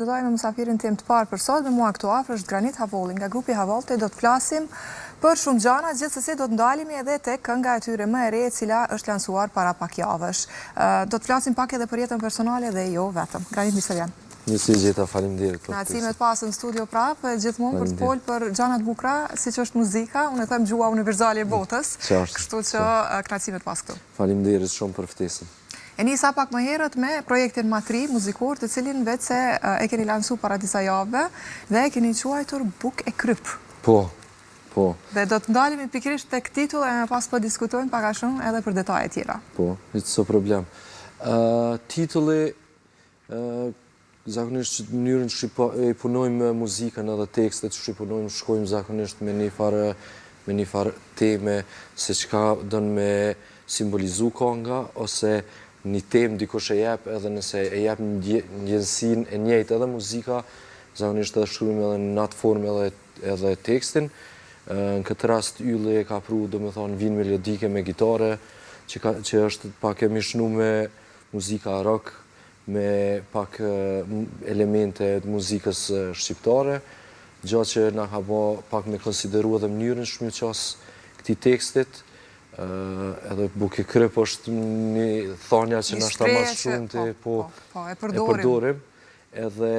Do të me mësafirin tim të parë për sot, me mua këtu afër është Granit Havolli. Nga grupi Havolte do të flasim për shumë gjana, gjithsesi do të ndalemi edhe tek kënga e tyre më e re, e cila është lansuar para pak javësh. Do të flasim pak edhe për jetën personale dhe jo vetëm. Granit, mirë se vjen. Mirësi Gjeta, faleminderit. Kënaqësi të pasë në studio prapë, gjithmonë për të folur për gjana të bukura, siç është muzika, unë e them gjua universale e botës. Kështu që kënaqësi të pasë këtu. Faleminderit shumë për ftesën. E nisa pak më herët me projektin Matri muzikor, të cilin vetë se e keni lansu para disa javëve dhe e keni quajtur Buk e Kryp. Po. Dhe do të ndalemi pikërisht tek titulli e më pas po diskutojmë pak a shumë edhe për detaje tjera. Po, it's problem. Titulli zakonisht në mënyrën që e punojmë muzikën edhe tekstet që punojmë, shkojmë zakonisht me një farë teme se çka don me simbolizu konga ose një temë dikush e jep, edhe nëse e jep ndjensinë e njëjtë edhe muzika, zakonisht edhe shkruajmë edhe në atë formë edhe tekstin. Në këtë rast Ylli e ka pru, domethënë, vinë melodike me gitare, që është pak e mishnu me muzika rock, me pak elemente të muzikës shqiptare, gjatë që na ka bo pak me konsideru edhe mënyrën shmyqas këtij tekstit. Edhe Buk e Kryp është një thonja që na shta mas shumë të e përdorim. Edhe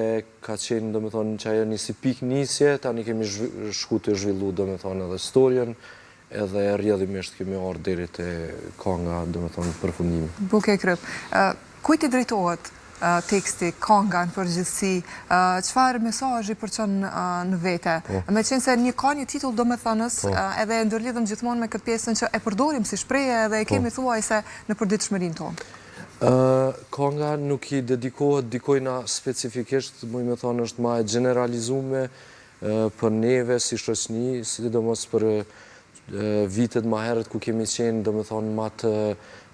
ka qenë, domethënë, që ajo një si pik nisje, tani kemi shku të zhvillu, domethënë, edhe storjen, edhe rrjedhimisht kemi ardhur deri te konga, domethënë, përfundimi. Buk e Kryp. Kujt i drejtohet teksti, konga në përgjithësi, çfarë mesazhi përçon në vete? Me qenë se ka një titull domethënës, edhe e ndërlidhëm gjithmonë me këtë pjesën që e përdorim si shprehje edhe e kemi thuajse në përditshmërinë tonë. Konga nuk i dedikohet dikojna specifikisht, muj me thonë është ma e generalizume për neve si shoqni, sidomos për vitet ma herët ku kemi qenë, domethënë,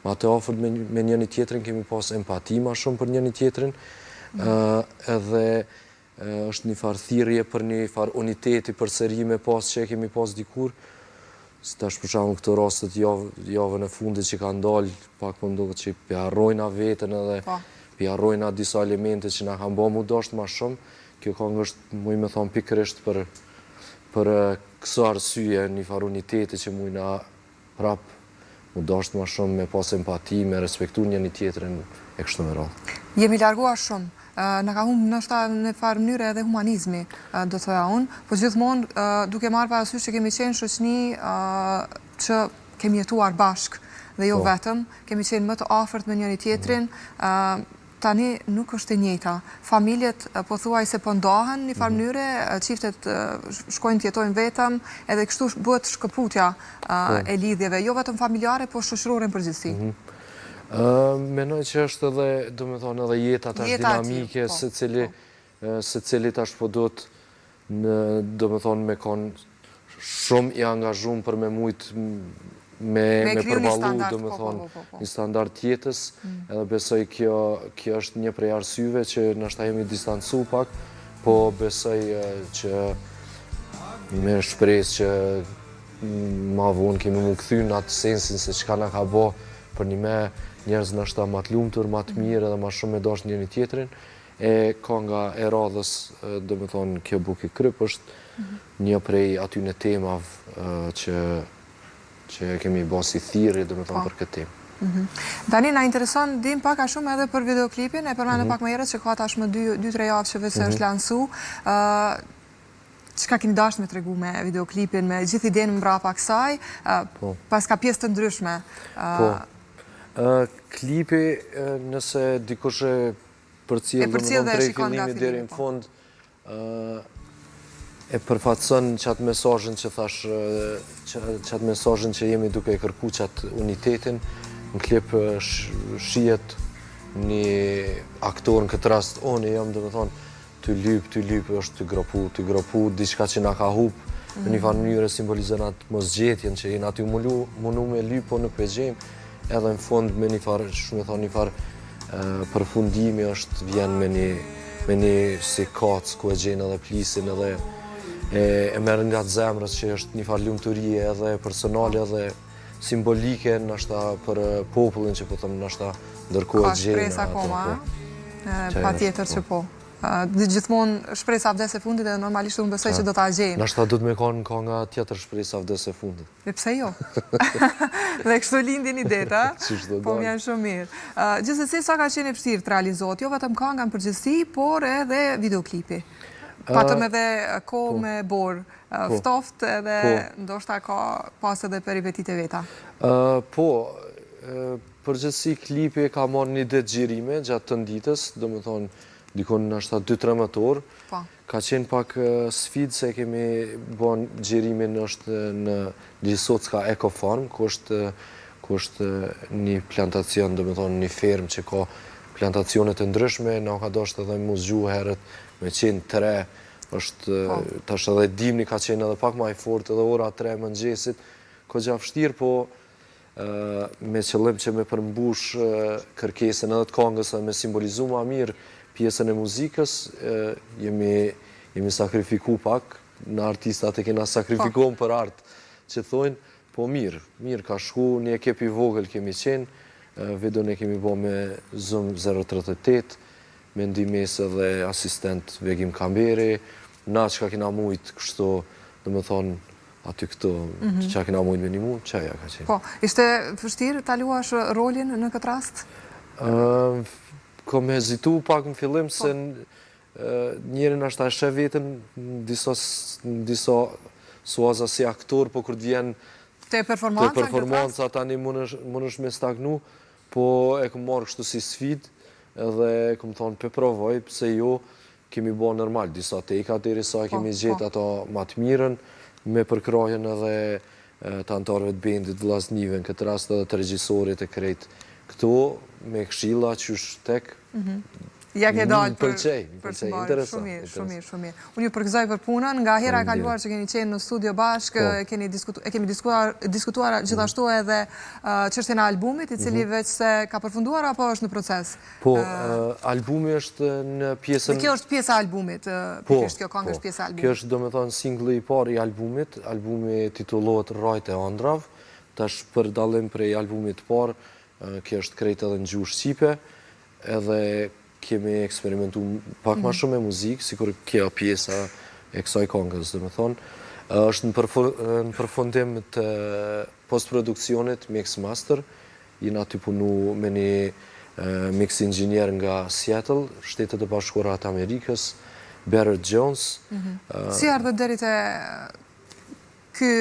ma të afërt me njëri tjetrin, kemi pas empati ma shumë për njëri tjetrin, edhe është një farë thirrje për një farë uniteti përsërime pas që e kemi pas dikur. Si tash për shembull këto rastet javën e fundit që kanë dalë, pak më ndohet që pi harrojna veten edhe pi harrojna disa elemente që na kanë bërë mu dashur më shumë. Kjo këngë është, muj me thonë, pikërisht për këso arsye, një farë uniteti që muj na prap mu dashur më shumë, me pas empati, me respektu njëri tjetrin e kështu me radhë. Jemi larguar shumë. Në ka humbë nështë në farë mënyre edhe humanizmi, do të thoja unë, po gjithmonë duke marrë parasysh që kemi qenë shoqni që kemi jetuar bashkë dhe jo vetëm, kemi qenë më të afërt me njëri tjetrin, tani nuk është e njëjta. Familjet po thuajse po ndahen në farë mënyre, çiftet shkojnë të jetojnë vetëm, edhe kështu bëhet shkëputja e lidhjeve, jo vetëm familjare, po shoqërore në përgjithësi. Menoj që është edhe, domethënë, edhe jeta tash dinamike, se cili tash po do të, domethënë, me konë shumë i angazhuar për me mujt me përballu, domethënë, një standard tjetës, edhe besoj kjo është një prej arsyeve që nështë jemi distancu pak, po besoj që me shpresë që ma vonë kemi mu kthy në atë sensin se çka na ka bë për një me njerëz nështë ma të lumtur, ma të mirë edhe ma shumë me dashur njëri tjetrin. E konga e radhës, domethënë, kjo Buk e Kryp është një prej atyne temave që kemi bërë si thirrje, domethënë, për këtë temë. Tani na intereson dim pak a shumë edhe për videoklipin, e përmendëm pak më herët që ka tashmë 2-3 javë që vetë është lansu. Çka keni dashur me tregu me videoklipin, me gjithë idenë mbrapa kësaj, pas ka pjesë të ndryshme. Klipi, nëse dikush e përcjell drejt fillimit deri në fund, e përfaqëson çatë mesazhin që thash, çatë mesazhin që jemi duke e kërkuar çatë unitetin. Në klip shihet një aktor, në këtë rast unë jam, domethënë, ty lyp është ty gropu diçka që na ka humbë, në një farë mënyrë simbolizon atë mosgjetjen që jena aty mundu me lyp, po nuk e gjejmë. Edhe në fund me një farë, shumë e thonë, një farë përfundimi është vjen me një si kacë ku e gjenë edhe plisin edhe e merr nga zemrës që është një farë lumturie edhe personale edhe simbolike nështë për popullin që po thëmë nështë ndërkohë e gjenë. Ka shpresë akoma, pa tjetër që po. Gjithmonë shpresa vdes e fundit dhe normalisht unë besoj që do ta gjejmë. Nashta do të me konë ka nga tjetër shpresa vdes e fundit. Dhe pse jo? Dhe kështu lindin idetë, po më janë shumë mirë. Gjithsesi, sa ka qenë e vështirë të realizohet, jo vetëm kënga në përgjithësi, por edhe videoklipi. Patëm edhe kohë me borë, ftoft edhe ndoshta ka pas edhe peripetit e veta. Po, përgjithësi klipi ka marrë një ditë gjirime gjatë të ditës, do më thonë dikon në ashta 2-3 orë. Ka qenë pak sfidë se kemi bon gjirimin është në Lisocka Eco Farm, ku është një plantacion, do më thonë një fermë që ka plantacionet të ndryshme, na ka dosht edhe mu zgju herët me qenë 3, tash edhe dimni ka qenë edhe pak ma i fort, edhe ora 3 mëngjesit, ko gja vështirë, po me qëllim që me përmbush kërkesën edhe të kongës dhe me simbolizu ma mirë pjesën e muzikës, jemi sakrifiku pak, në artistat e kena sakrifikuar për artë, që thojnë, po mirë ka shku, një ekip i vogël kemi qenë, videon e kemi bo me Zoom 038, me ndimes edhe asistent Vegim Kamberi, na që ka kena mujtë kështu, dhe me thonë, aty këto, që ka kena mujtë me një mund, qëja ka qenë. Po, ishte vështirë ta luash rolin në këtë rast? Kom hezitu pak në fillim, se njerën është a shë vetën në disa suaza si aktor, po kërë të vjen të performanca tani mund është me stagnu, po e kom marrë kështu si sfid, edhe kom thonë pe provoj, pëse jo, kemi bo normal, disa teka deri sa kemi gjetë ato matë mirën, me përkrajen edhe të antarëve të bendit vllaznive, në këtë rast edhe të regjisorit e krejt këto, me këshilla që është tek, ja ke dalë për interesant. Shumë mirë. Unë ju përgëzoj për punën, nga hera e kaluar që keni qenë në studio bashkë, e kemi diskutuar gjithashtu edhe çështjen e albumit, i cili veç se ka përfunduar apo është në proces? Po, albumi është në pjesën... Dhe kjo është pjesa e albumit, pikërisht kjo këngë është pjesa e albumit. Kjo është, do me thonë, singli i parë i albumit, albumi titullohet Rajt e Ëndrav, tash për dallim prej albumit parë, kjo është krejt edhe në gjuhë shqipe, edhe kemi eksperimentu pak ma shumë me muzikë, si kur kjo pjesa e kësaj këngës, dhe me thonë. është në përfundim të post-produksionit Mix Master, jena të punu me një mix engineer nga Seattle, Shtetet e Bashkuara të Amerikës, Barrett Jones. Si ardhët deri te ky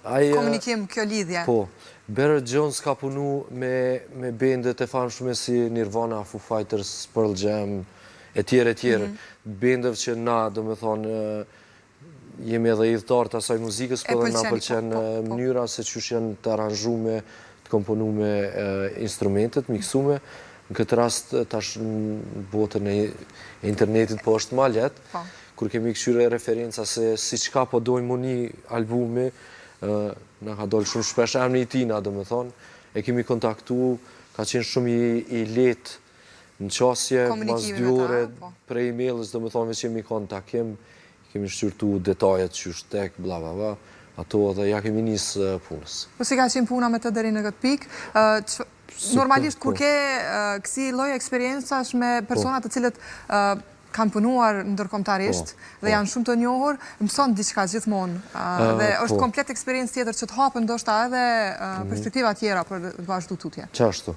komunikim, kjo lidhje? Po, Barrett Jones ka punu me bendet e famshme si Nirvana, Foo Fighters, Pearl Jam, e tjere, bendeve që na, do me thonë, jemi edhe idhëtar të asaj muzikës, po dhe na pëlqen mënyra se qysh janë të aranxume, të komponume instrumentet, miksume. Në këtë rast, tash në botën e internetit po është ma letë, kur kemi këshyre referenca se si qka po dojmë mu një albumi, na ka dollë shumë shpesh emri i tina, do me thonë, e kemi kontaktu, ka qenë shumë i letë në qasje, mas 2 ore, prej e-mailës, do me thonë, veç jemi kontakim, kemi shqyrtu detajet që është tek, bla, bla, bla, ato dhe ja kemi njësë punës. Po si ka qenë puna me të deri në këtë pikë? Normalisht, kur ke kësi lloj eksperiencash me personat të cilët kanë punuar ndërkombëtarisht dhe janë shumë të njohur, mëson diçka gjithmonë. Dhe është komplet eksperiencë tjetër që të hapën ndoshta edhe perspektiva tjera për të vazhdu tutje. Qashtu.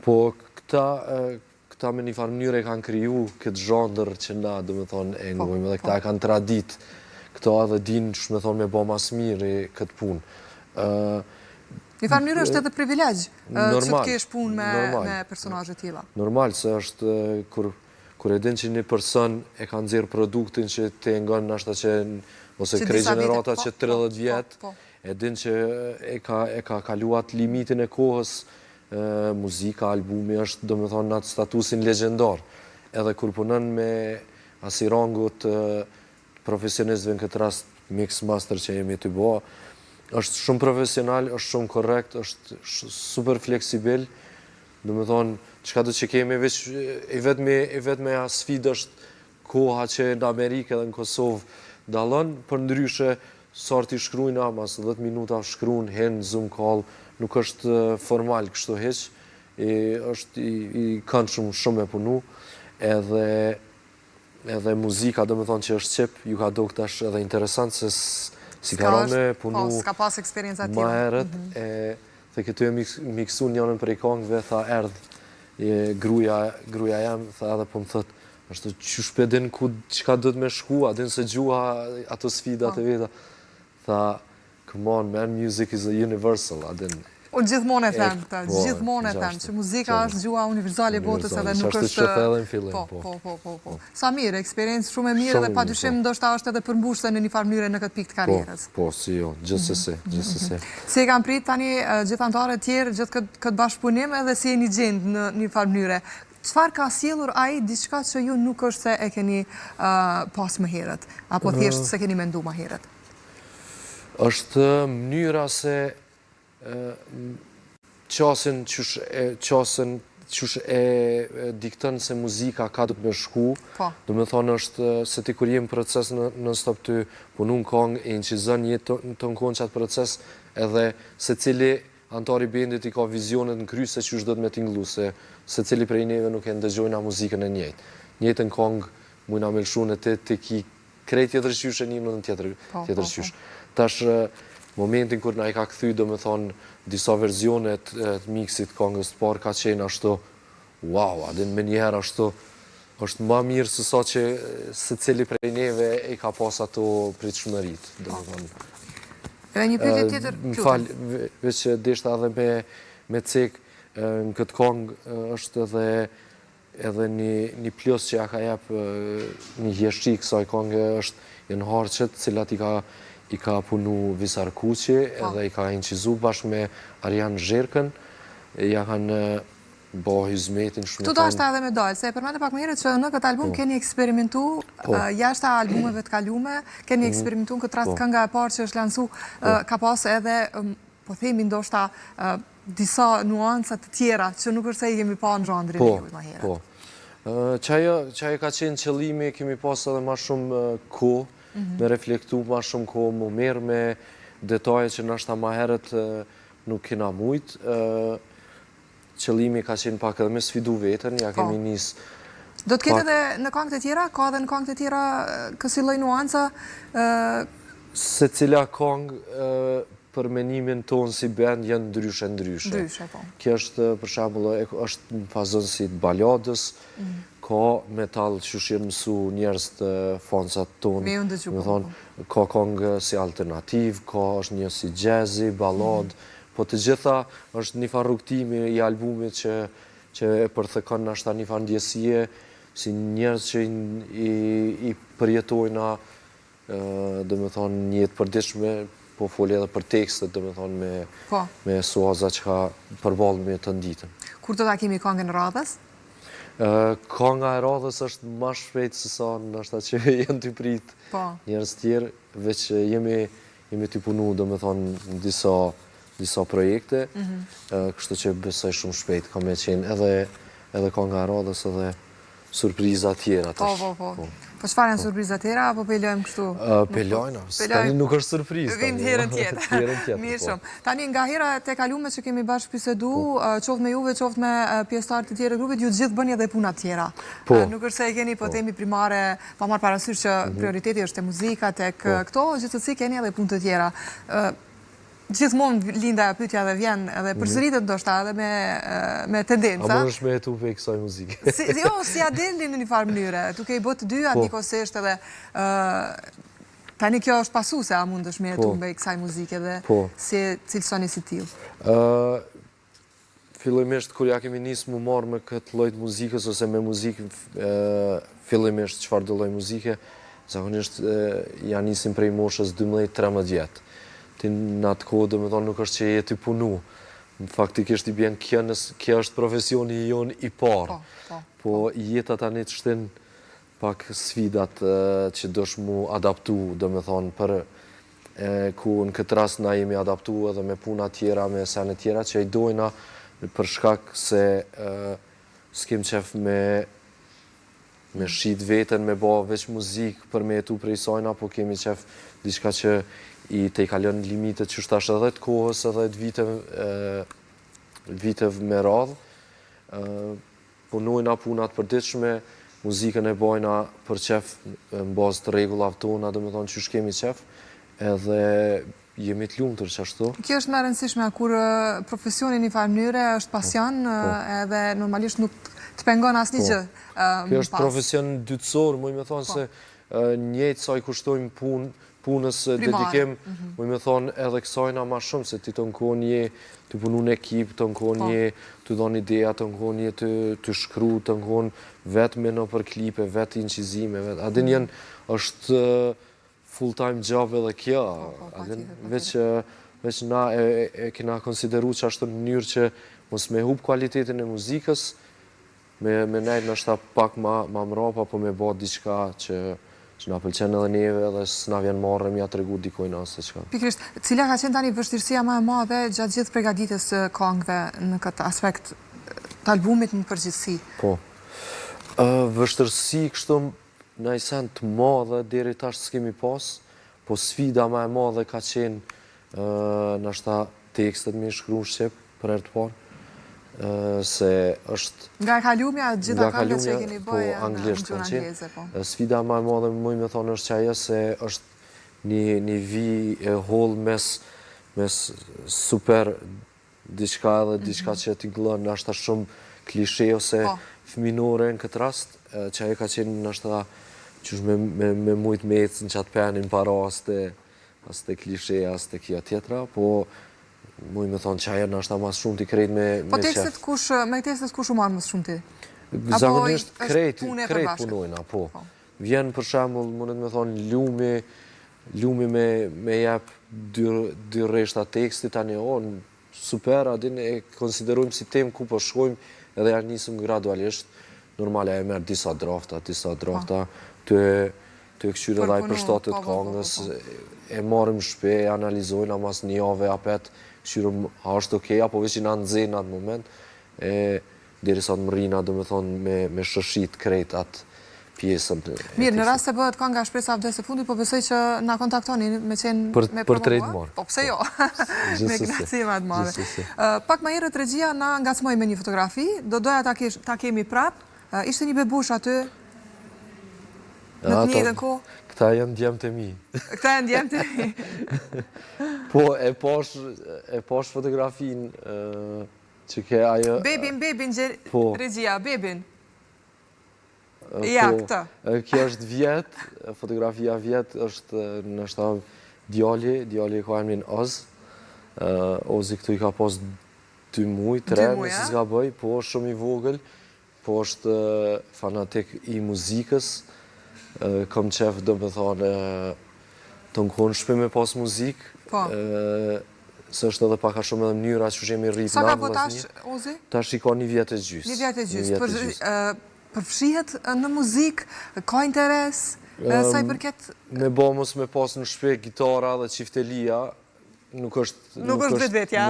Po këta me një farë mënyrë e kanë kriju këtë zhondër që na, do me thonë, e ngojmë, dhe këta e kanë tradit. Këta edhe din, që me thonë, me bo mas mirë këtë punë. Një farë mënyrë është edhe privilegj që të kesh punë me personazhe tilla. Normal, se është kur e din që një person e ka nxjerrë produktin që te ngon nashta që, ose krej gjenerata që 30 vjetë, e din që e ka kaluat limitin e kohës, muzika, albumi është, do me thonë, në atë statusin legendar. Edhe kur punën me asirangut profesionistëve në këtë rast Mix Master që jemi të bo, është shumë profesional, është shumë korrekt, është super fleksibil, do me thonë, qka do që kemi veç, i vetme a sfidë është koha që në Amerikë edhe në Kosovë dalën, për ndryshe, sartë i shkrujna, mas 10 minuta shkrujnë, henë, Zoom call, nuk është formal kështu heq, është i kanë shumë e punu, edhe edhe muzika, do me thonë që është qep, ju ka do këtash edhe interesant se si ka rome punu s'ka pas eksperienca ma tjera. herët, dhe këtu e miksu njënën për i kongëve, tha erdhë gruja jam, tha edhe po më thët, është që shpedin ku qka do të me shku, a din se gjuha ato sfidat e veta, tha, come on man, music is a universal, a din. Unë gjithmonë e them këtë, gjithmonë e them, që muzika është gjua universale e botës edhe nuk është... Që edhe në fillim, po. Sa mirë, eksperiencë shumë e mirë edhe pa dyshim ndoshta është edhe përmbushse në një farë mënyrë në këtë pikë të karrierës. Po, si jo, gjithsesi. Si e kam prit tani gjithë anëtarët tjerë, gjithë këtë bashkëpunim edhe si e një gjendë në një farë mënyre. Qëfar ka sjellur ai diçka që ju nuk është se e keni pas më herët, apo thjesht se keni mendu më herët? Është mënyra se qasin qysh e diktën se muzika ka të me shku, do me thonë është se ti kur jem proces në stop të punu në kongë e inqizën jetë të në konë qatë proces edhe se cili antari bendit i ka vizionet në kry se qysh do të me t'inglu, se cili prej neve nuk e ndëgjojna muzikën e njëjtë. Njëtë në kongë mujna me lëshu në të ki krejt tjetër qysh e një në tjetër qysh. Tash momentin kur na i ka kthy, do me thonë, disa verzionet të miksit kongës të parë ka qenë ashtu, wow, adin me njëherë ashtu, është ma mirë se sa që se cili prej neve i ka pas ato pritshmërit, do me thonë. Edhe një pyetje tjetër, Më falë, veç deshta edhe me cek në këtë kongë është edhe një plus që ja ka jep një hjeshqi kësaj kongë është Jan Harçet, cilat i ka punu Visar Kuqi, edhe i ka incizu bashkë me Arjan Zherkën, ja kanë bo hizmetin shumë. Tu do është edhe me dalë, se përmende pak më herët që në këtë album keni eksperimentu, jashtë albumeve të kalume, keni eksperimentu në këtë rast kënga e parë që është lansu, ka pas edhe, po themi ndoshta, disa nuancat të tjera, që nuk është se i kemi pa në zhandrin e ju më herët. Po, qaj ka qenë qëllimi, kemi pas edhe ma shumë ko, me reflektu ma shumë ko, më merë me detaje që nështë ma herët nuk kena mujtë. Qëllimi ka qenë pak edhe me sfidu vetën, ja kemi njësë... Do të ketë edhe në këngët e tjera? Ka edhe në këngët e tjera kësi lloj nuanca? Se cila këngë për menimin tonë si band janë ndryshe. Ndryshe, po. Kjo është, për shembull, është në fazën si të baladës, ka metal që shirë mësu njerës të fansat tonë. Me ju ndëgju. Ka këngë si alternativ, ka është një si jazzy, balad, po të gjitha është një farë rrugtimi i albumit që e përthekon në ashta një farë ndjesie, si njerës që i përjetojna, dhe me thonë, njëtë përdishme, po folje edhe për tekstet, dhe me thonë, me suaza që ka përbalë me të nditën. Kur të takimi këngën radhës? Kënga e radhës është ma shpejt se sa në ashta që jenë të prit njerës tjerë, veç jemi të punu, dhe me thonë, në disa projekte, kështë që besoj shumë shpejt, ka me qenë edhe kënga e radhës edhe surpriza tjera. Po çfarë janë surpriza tjera, apo pelojmë kështu? Pelojna, tani nuk është surprizë. Vim herën tjetër. Mirë shumë. Tani nga hera te kalume që kemi bashkë bisedu, qoftë me juve, qoftë me pjesëtarët të tjerë grupit, ju gjithë bëni edhe puna tjera. Nuk është se e keni po temi primare, pa marrë parasysh që prioriteti është te muzika, tek këto, gjithsesi keni edhe punë të tjera. Gjithmonë linda e pyetja dhe vjen edhe përsëritet ndoshta edhe me tendenca. A mund është me jetu pe kësaj muzike? Jo, si a dilni në një farë mënyre, duke i bërë të dyja njëkohësisht edhe tani kjo është pasuese, a mund është me jetu me kësaj muzike dhe si cilësoni si tillë? Fillimisht kur ja kemi nisë mu marrë me këtë lloj të muzikës ose me muzikë fillimisht çfarë do lloj muzike, zakonisht ja nisim prej moshës 12-13 vjet. Në atë kohë, dhe me thonë, nuk është që jeti punu. Faktikisht i bjen kjo është profesioni jonë i parë. Po jeta tani të shtin pak sfidat që dosh mu adaptu, dhe me thonë, për ku në këtë rast na jemi adaptu edhe me puna tjera, me sene tjera, që i dojna për shkak se s'kem qef me shqit vetën, me ba veç muzikë për me jetu prej sajna, po kemi qef diçka që i te i kalon limitet që shtash edhe të kohës edhe të viteve me radhë. Punojna punat përditshme, muzikën e bojna për qef në bazë të rregullave tona, do me thonë qysh kemi qef, edhe jemi të lumtur qashtu. Kjo është më e rëndësishme, kur profesioni një farë mënyre është pasion, edhe normalisht nuk të pengon asnjë gjë. Kjo është profesion dytësor, muj me thonë se njëjtë sa i kushtojmë punës dedikim, muj me thonë edhe kësajna ma shumë, se ti të nkohën je të punu në ekip, të nkohën je të dhon ideja, të nkohën je të shkru, të nkohën vetë me në për klipe, vetë incizime, adin jenë është full-time job edhe kjo, veç na e kena konsideru që ashtë në mënyrë që mos me hub kualitetin e muzikës, me nejtë në shta pak ma mrapa, po me bo diçka që na pëlqen edhe neve edhe s'na vjen marrë mja të regu dikojnë asë të qka. Pikrisht, cila ka qenë tani vështirësia më e madhe gjatë gjithë pregaditës këngëve në këtë aspekt të albumit në përgjithësi? Po, vështërsi kështu në i sen të madhe deri tash s'kemi pas, po sfida më e madhe ka qenë në shta tekstet me shkru në Shqip për herë të parë, se është... Nga e kalumja, gjitha këngët që e keni po, bëjë anglisht në kanë angleze, po. Sfida më e madhe më me thonë është që ajo se është një vi e hollë mes super diçka edhe diçka që ti glën është shumë klishe ose fëminore në këtë rast, që ajo ka qenë nështë qysh me mujtë me ecë në qatë penin para as të klishe, as të kjo tjetra, po muj me thonë që ajo nështë mas shumë t'i krejt me qef. Po me tekstet kush u marrë mësë shumë ti? Zakonisht krejt punojna, po. Vjen për shembull, mundet me thonë lumi me jep dy rreshta tekstit, tani super, adin e konsiderojmë si tem ku po shkojmë edhe ja nisëm gradualisht. Normale e merë disa drafta, të këqyre dhe i përshtatët këngës, e marim shpe, e analizojnë, amas një jave apet, këqyre është okej, apo veç i në nëzirë në atë moment, deri sa të më rina, do me thonë, me shëshit krejt atë pjesën. Mirë, në rast se bëhet kënga Shpresa vdes e fundit, po besoj që na kontaktoni me qenë me për trejtë marë. Po pse jo, me knatësi më të madhe. Pak ma herët regjia na ngacmoj me një fotografi, do doja ta kemi prap, ishte një bebush aty, në të njëjtën kohë. Këta janë djemë të mi. Këta janë djemë të mi. Po, e posh fotografin që ke ajo... Bebin, regjia, bebin. Ja, këta. Kjo është vjet, fotografia vjet është në shtav djali ka emrin Oz. Ozi këtu i ka pas 2 muj, 3, nësi s'ga bëj, po shumë i vogël, po është fanatik i muzikës. Kom qef, do me thonë, të nkonë shpe me pas muzikë, se është edhe paka shumë edhe mënyra që jemi rritë në vëzni. Sa ka po tash, Ozi? Tash i ka 1 vjet e gjys. 1 vjet e gjys. Përfshihet në muzikë, ka interes, sa i përket... Me bo mos me pas në shpe gitara dhe qiftelia, nuk është vetvetja.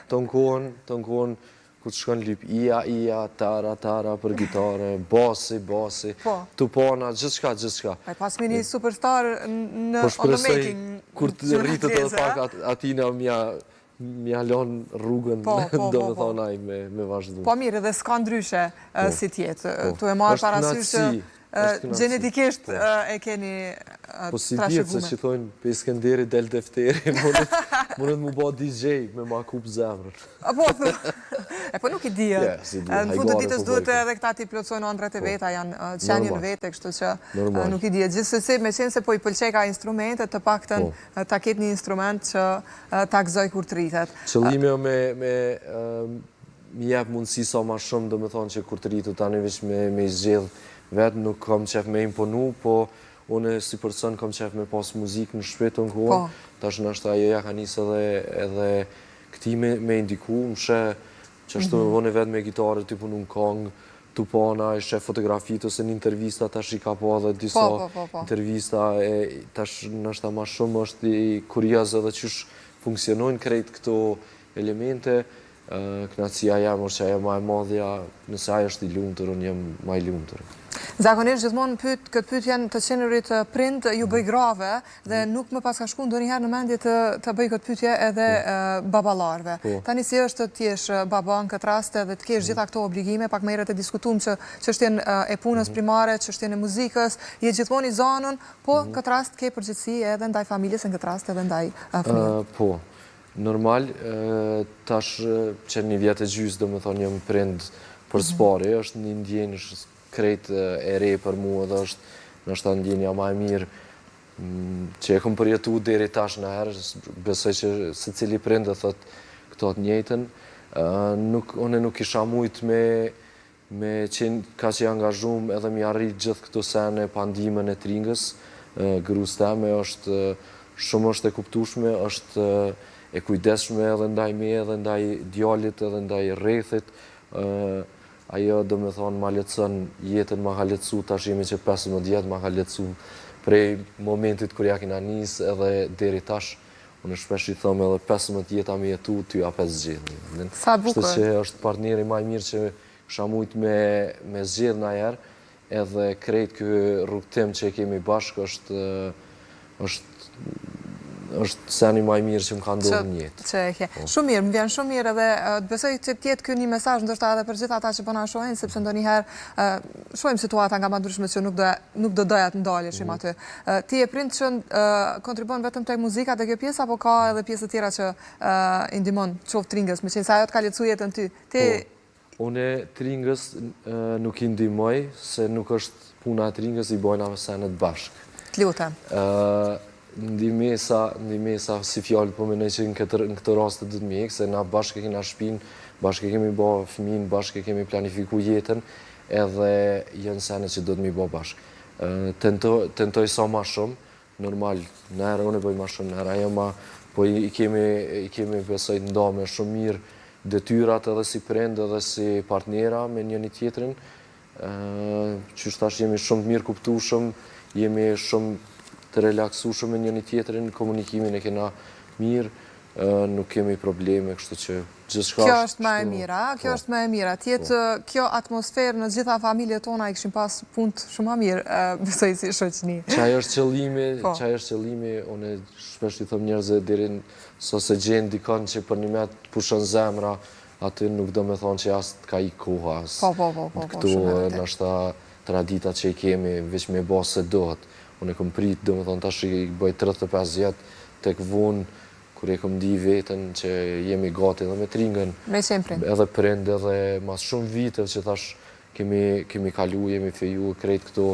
Të nkonë, ku të shkon lyp, ija, tara për gitare, basi, tupona, gjithçka. Pa pas mini superstar në on the making. Kur të rritët edhe pak atina mja lonë rrugën, do me thonaj me vazhdu. Po mirë, edhe s'ka ndryshe si tjetë. Tu e marë parasysh që genetikisht e keni trashëgume. Po si djetë, se që thojnë, pe Iskenderi del defteri, mundet mu ba DJ me ma kup zemrën. Po nuk i dhja. Në fund të ditës duhet edhe këta ti plotësojnë ëndrat e veta, janë qenjën vete, kështu që nuk i dhja. Gjithsesi, me qenë se po i pëlqeka instrumentet, të paktën ta ketë një instrument që ta gëzoj kur të rritet. Qëllimi me jep mundësi sa ma shumë, do me thonë që kur të rritu tani veç me izgjedh vetë, nuk kam qef me imponu, po unë si person kam qef me pas muzikë në shpetë në kohë, tash në ashtë ajo ja ka njësë edhe këti me indiku, më shë që ashtu unë vetë me gitarë të punu në kongë, të pana, ishe fotografit ose në intervista, tash i ka po edhe disa intervista, tash në ashtë ma shumë është i kurios edhe qësh funksionojnë krejt këto elemente, Knatësia jam është që ajo ma e madhja, nëse ajo është i lumtur, unë jam ma i lumtur. Zakonisht gjithmonë këtë pyetjen të qenurit prind ju bëj grave dhe nuk më pas ka shku ndonjëherë në mendje të bëj këtë pyetje edhe baballarëve. Tani si është të jesh baba në këtë rast edhe të kesh gjitha këto obligime, pak më herët e diskutuam që çështjen e punës primare, çështjen e muzikës, je gjithmonë i zanën, po këtë rast ke përgjegjësi edhe ndaj familjes, në këtë rast edhe ndaj fëmijëve. Po, normal, tash që një vjet e gjysmë, domethënë jam prind për spari, është një ndjenjë krejt e re për mua dhe është nështë ndjenja ma e mirë që e kom përjetu deri tash në herë, besoj që se cili prind dhe thot këto të njëjtën. Une nuk isha mujt me qenë ka që i angazhum edhe mi arrit gjithë këto sene pandimën e Tringës. Grus teme shumë është e kuptushme, është e kujdeshme edhe ndaj me, edhe ndaj djallit, edhe ndaj rrethit. Ajo do me thonë ma letëson jetën, ma ka letësu, tash jemi që 15 vjet, ma ka letësu prej momentit kër ja kina njës edhe deri tash. Unë shpesh i thëmë edhe 15 jeta me jetu, ty a 5 zgjedhë. Sa bukur. Shtë që është partneri ma i mirë që kisha mujt me zgjedhë na herë, edhe krejt kë rrugtim që kemi bashkë është seni ma i mirë që më ka ndodhë në jetë. Që e ke. Shumë mirë, më vjen shumë mirë edhe të besoj që tjetë kjo një mesazh ndoshta edhe për gjithë ata që po na shohin, sepse ndonjëherë shohim situata nga ma ndryshme që nuk do doja të ndaleshim aty. Ti e prind që kontribon vetëm tek muzika dhe kjo pjesë, apo ka edhe pjesë tjera që i ndihmon qoftë Tringës, me qenë se ajo të ka lehtësu jetën ty? Unë Tringës nuk i ndihmoj, se nuk është puna e Tringës, i bojna senet bashkë. Të lutem. Ndihmesa si fjallë, po menoj që në këtë rast të dhëtë mjekë, se na bashkë e kena shpinë, bashkë e kemi bo fëmin, bashkë e kemi planifiku jetën, edhe jënë sene që do të mi bo bashkë. Tentoj sa ma shumë, normal, nërë, unë e bëj ma shumë nërë, ajo ma, po i kemi besoj të ndame shumë mirë detyrat edhe si prind edhe si partnera me njëni tjetrin, që shtash jemi shumë mirë kuptushëm, jemi shumë të relaksushëm me njëni tjetrin, komunikimin e kena mirë, nuk kemi probleme, kështu që gjithçka Kjo është më e mira, kjo është më e mira. Tjetë kjo atmosferë në gjitha familjet tona i këshim pas punë shumë më mirë, besoj si shoqni. Qaj është qëllimi, unë shpesh i thëm njerëzve deri sa se gjenë dikon që për një met pushën zemra, aty nuk do me thonë që as të ka i koha. Këtu nështë tradita që i kemi, veç me bo se dohet. Unë e kom prit, do me thonë, tash i bëj 35 vjetë tek vonë, kur e kom di vetën që jemi gati edhe me Tringën. Me qenë prind. Edhe prind, edhe mas shumë viteve që tash kemi kalu, jemi feju krejt këto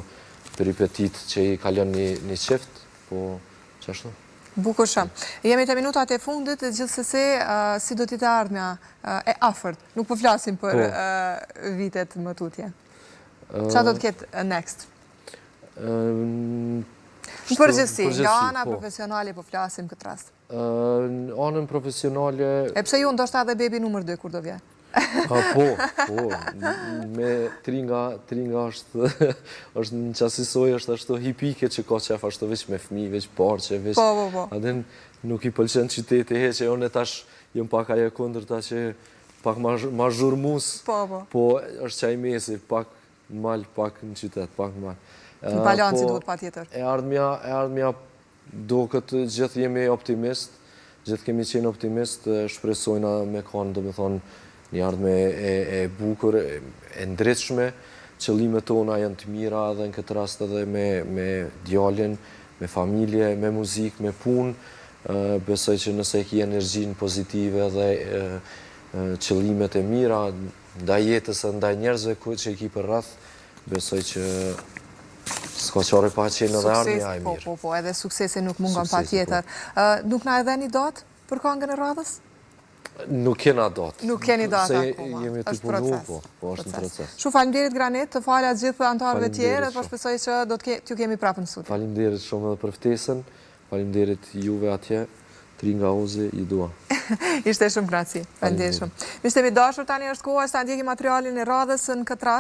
peripetit që i kalon një qift, po qashtu. Bukur shumë. Jemi të minutat e fundit, gjithsesi si do t'i të ardhmja e afërt. Nuk po flasim për vitet më tutje. Qa do t'ket next? Në përgjithsi, nga ana profesionale po flasim këtë rast. Në anën profesionale... E pse ju ndoshta edhe bebi numër 2 kur do vje? Po, me Tringa është në qasisoj, është ashtu hipike që ka qef ashtu veç me fmi, veç parqe, veç... Po. Adin nuk i pëlqen qyteti heqe, unë tash jëm pak ajo kundërta që pak ma zhurmus, po është qaj mesi, pak mal, pak në qytet, pak mal. Në balanci duhet pa tjetër. E ardhmja do këtë gjithë jemi optimist, gjithë kemi qenë optimist, shpresojna me kanë, do me thonë, një ardhme e bukur, e ndryshme, qëllimet tona janë të mira edhe në këtë rast edhe me djalin, me familje, me muzik, me punë, besoj që nëse ki energjinë pozitive dhe qëllimet e mira, ndaj jetës e ndaj njerëzve që i ki për rrath, besoj që s'ka qare pa qenë edhe ardhmja e mirë. Po, edhe suksesi nuk mungon pa tjetër. Nuk na edhe një datë për këngën e radhës? Nuk kena datë. Nuk keni datë akoma. Jemi të punu, po, është në proces. Shumë falimderit Granit, të falja gjithë antarëve tjerë, po shpresoj që do t'ju kemi prapë në studio. Falimderit shumë edhe për ftesën, falimderit juve atje, Tringa Ozi, i dua. Ishte shumë graci, falimderit shumë. Mishtemi dashur, tani është koha, sa ndjekim materialin e radhës në këtë rast.